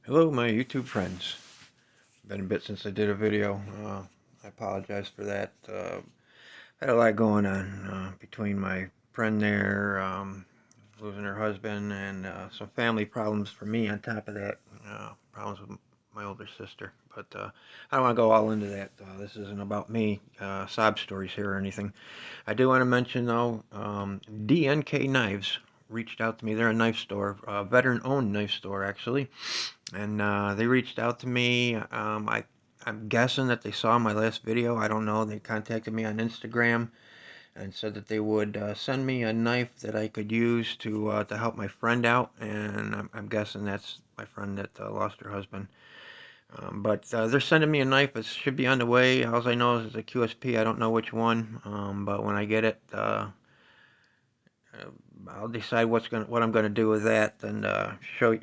Hello my YouTube friends. Been a bit since I did a video. I apologize for that. Had a lot going on between my friend there, losing her husband, and some family problems for me on top of that. Problems with my older sister. But I don't want to go all into that. This isn't about me, sob stories here or anything. I do want to mention though, DNK Knives reached out to me. They're a knife store, a veteran-owned knife store actually, and they reached out to me. I'm guessing that they saw my last video. I don't know. They contacted me on Instagram and said that they would send me a knife that I could use to help my friend out, and I'm guessing that's my friend that lost her husband. But they're sending me a knife. It should be on the way. All I know is it's a QSP. I don't know which one, but when I get it, I'll decide what I'm gonna do with that, and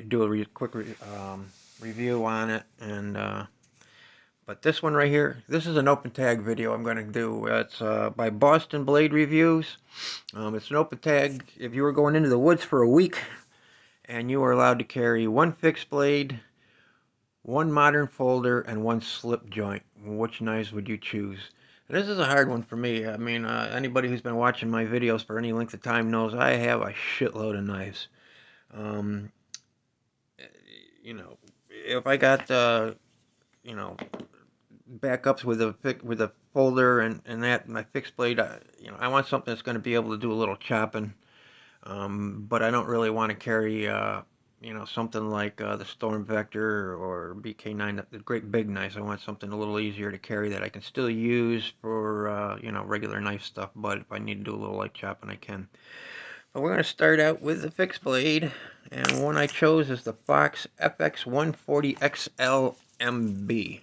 do a quick review on it. And but this one right here, this is an open tag video I'm gonna do. It's by Boston Blade Reviews. It's an open tag. If you were going into the woods for a week and you were allowed to carry one fixed blade, one modern folder, and one slip joint, which knives would you choose? And this is a hard one for me. I mean, anybody who's been watching my videos for any length of time knows I have a shitload of knives. Um, you know, if I got you know, backups with a folder and that my fixed blade, I want something that's going to be able to do a little chopping. But I don't really want to carry, something like the Storm Vector or BK9, the great big knives. I want something a little easier to carry that I can still use for, regular knife stuff. But if I need to do a little light chopping, I can. But we're going to start out with the fixed blade. And one I chose is the Fox FX140XL MB.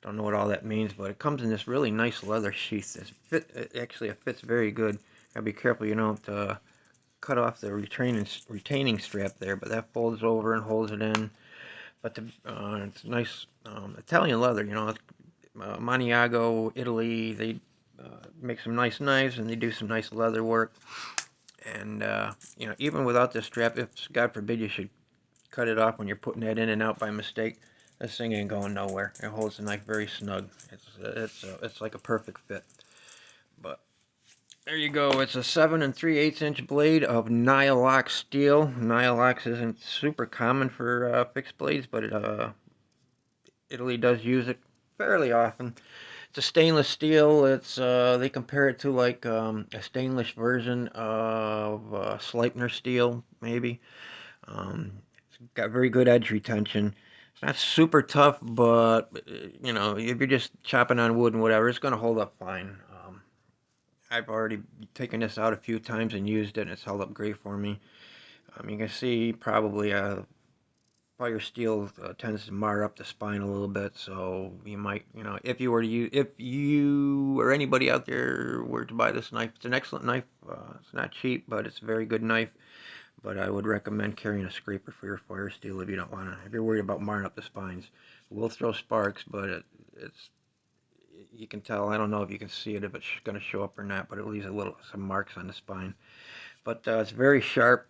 Don't know what all that means, but it comes in this really nice leather sheath. It fits very good. Gotta be careful you don't cut off the retaining strap there, but that folds over and holds it in. But it's nice Italian leather, Maniago, Italy. They make some nice knives and they do some nice leather work. And even without this strap, if God forbid you should cut it off when you're putting that in and out by mistake, this thing ain't going nowhere. It holds the knife very snug. It's like a perfect fit. But there you go. It's a 7 3/8 inch blade of Nylox steel. Nylox isn't super common for fixed blades, but Italy does use it fairly often. It's a stainless steel. They compare it to like a stainless version of Sleipner steel, maybe. It's got very good edge retention. It's not super tough, but if you're just chopping on wood and whatever, it's going to hold up fine. I've already taken this out a few times and used it, and it's held up great for me. You can see probably fire steel tends to mar up the spine a little bit, so you might, if you or anybody out there were to buy this knife, it's an excellent knife. It's not cheap, but it's a very good knife. But I would recommend carrying a scraper for your fire steel if you don't want to. If you're worried about marring up the spines, it will throw sparks, but it's you can tell. I don't know if you can see it if it's going to show up or not, but it leaves some marks on the spine. But it's very sharp.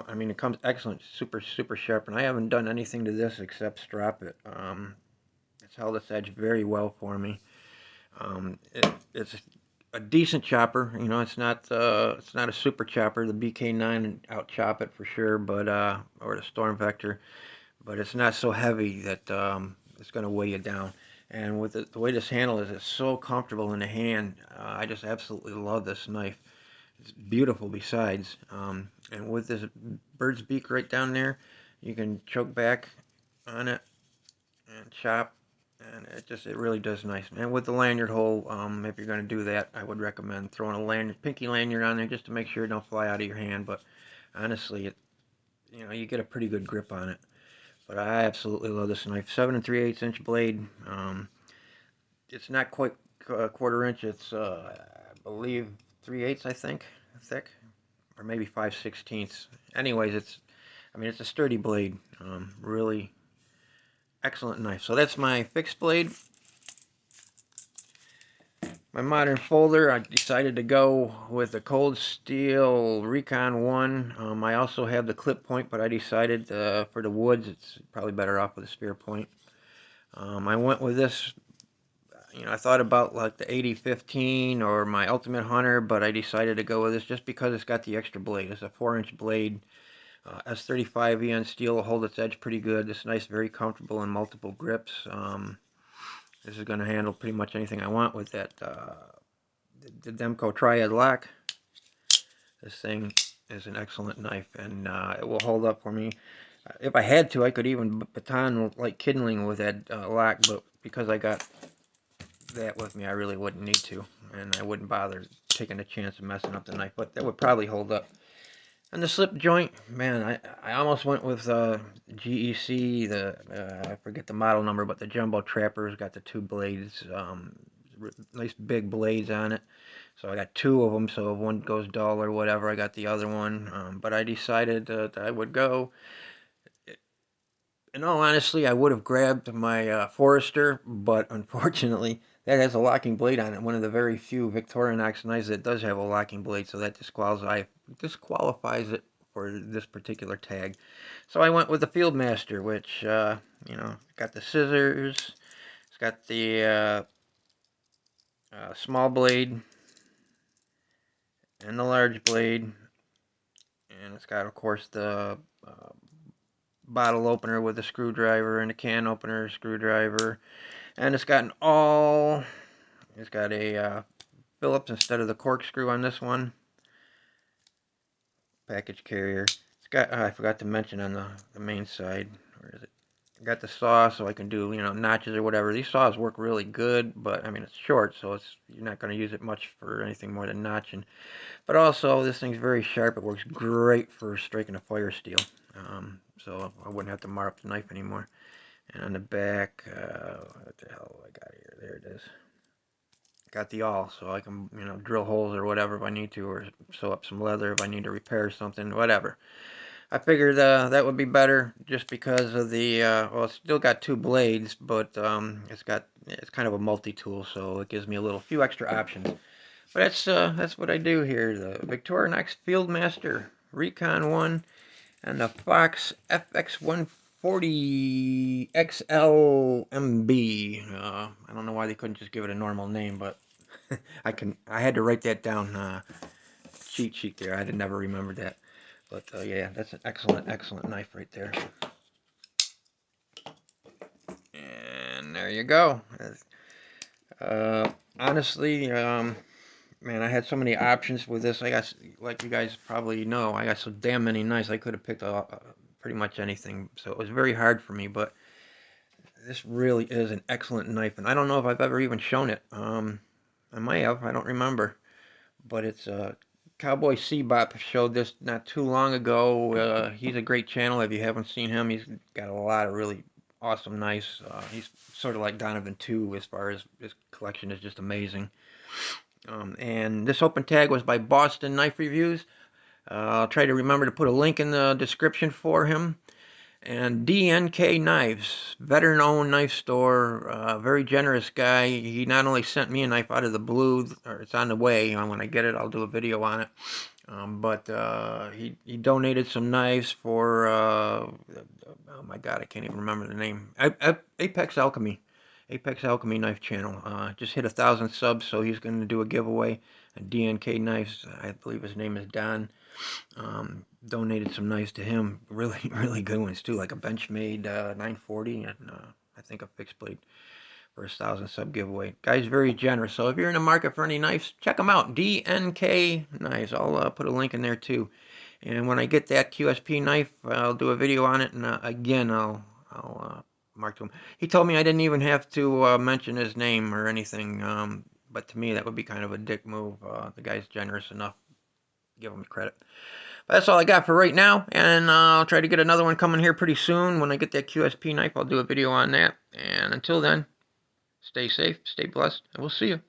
I mean, it comes excellent, super sharp, and I haven't done anything to this except strap it. It's held its edge very well for me. It's a decent chopper. It's not a super chopper. The BK9 out chop it for sure, but or the Storm Vector, but it's not so heavy that it's going to weigh you down. And with the way this handle is, it's so comfortable in the hand. I just absolutely love this knife. It's beautiful besides. And with this bird's beak right down there, you can choke back on it and chop, and it really does nice. And with the lanyard hole, if you're going to do that, I would recommend throwing a pinky lanyard on there just to make sure it don't fly out of your hand. But honestly, you get a pretty good grip on it. But I absolutely love this knife. 7 3/8 inch blade. It's not quite a quarter inch. It's I believe 3/8, I think, thick, or maybe 5/16. Anyways, it's a sturdy blade. Really excellent knife. So that's my fixed blade. My modern folder, I decided to go with the Cold Steel Recon 1. I also have the clip point, but I decided for the woods, it's probably better off with a spear point. I went with this, I thought about like the 80-15 or my Ultimate Hunter, but I decided to go with this just because it's got the extra blade. It's a 4-inch blade. S35 EN steel will hold its edge pretty good. It's nice, very comfortable in multiple grips. This is going to handle pretty much anything I want with that. The Demko Triad lock. This thing is an excellent knife, and it will hold up for me. If I had to, I could even baton like kindling with that lock, but because I got that with me, I really wouldn't need to, and I wouldn't bother taking a chance of messing up the knife, but that would probably hold up. And the slip joint, man, I almost went with GEC, I forget the model number, but the Jumbo Trapper's got the 2 blades, nice big blades on it. So I got 2 of them, so if one goes dull or whatever, I got the other one. But I decided that I would go. In all honesty, I would have grabbed my Forester, but unfortunately, that has a locking blade on it. One of the very few Victorinox knives that does have a locking blade, so that disqualifies it for this particular tag. So I went with the Fieldmaster, which, got the scissors. It's got the small blade and the large blade, and it's got, of course, the bottle opener with a screwdriver and a can opener, screwdriver, and it's got a Phillips instead of the corkscrew on this one. Package carrier. It's got, I forgot to mention on the main side, where is it? I got the saw so I can do, notches or whatever. These saws work really good, but I mean, it's short, so you're not going to use it much for anything more than notching. But also, this thing's very sharp. It works great for striking a fire steel. So I wouldn't have to mar up the knife anymore. And on the back, what the hell I got here? There it is. Got the awl, so I can, drill holes or whatever if I need to, or sew up some leather if I need to repair something, whatever. I figured that would be better just because of the, well, it's still got 2 blades, but it's kind of a multi-tool, so it gives me a few extra options. But that's what I do here. The Victorinox Fieldmaster Recon 1 and the Fox FX140 XLMB. I don't know why they couldn't just give it a normal name, but I had to write that down. Cheat sheet there. I had never remembered that. But yeah, that's an excellent knife right there. And there you go. Honestly, man, I had so many options with this. I got, like you guys probably know, I got so damn many knives. I could have picked pretty much anything. So it was very hard for me, but this really is an excellent knife. And I don't know if I've ever even shown it. I might have. I don't remember. But it's Cowboy Seabop showed this not too long ago. He's a great channel. If you haven't seen him, he's got a lot of really awesome knives. He's sort of like Donovan too, as far as his collection is just amazing. And this open tag was by Boston Knife Reviews. I'll try to remember to put a link in the description for him. And DNK Knives, veteran-owned knife store, very generous guy. He not only sent me a knife out of the blue, or it's on the way. When I get it, I'll do a video on it. But he donated some knives for, oh my God, I can't even remember the name. Apex Alchemy. Apex Alchemy Knife Channel. Just hit 1,000 subs, so he's going to do a giveaway. And DNK Knives, I believe his name is Don. Donated some knives to him. Really good ones too, like a Benchmade 940 and I think a fixed blade for his 1,000 sub giveaway. Guy's very generous. So if you're in the market for any knives, check him out. DNK Knives. I'll put a link in there too. And when I get that QSP knife, I'll do a video on it. And again, I'll mark to him. He told me I didn't even have to mention his name or anything. But to me, that would be kind of a dick move. The guy's generous enough. Give him credit. But that's all I got for right now, and I'll try to get another one coming here pretty soon. When I get that QSP knife, I'll do a video on that. And until then, stay safe, stay blessed, and we'll see you.